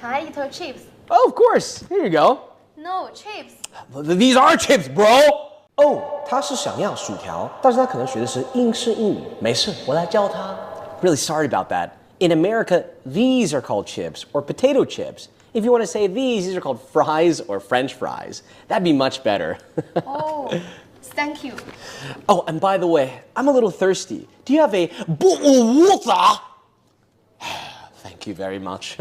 Can I eat chips? Oh, of course. Here you go. No, chips. These are chips, bro. 哦，他是想要薯条，但是他可能学的是英式英语。没事，我来教他。Really sorry about that. In America, these are called chips or potato chips. If you want to say these are called fries or French fries. That'd be much better. Oh, thank you. Oh, and by the way, I'm a little thirsty. Do you have a bottle of water? Thank you very much.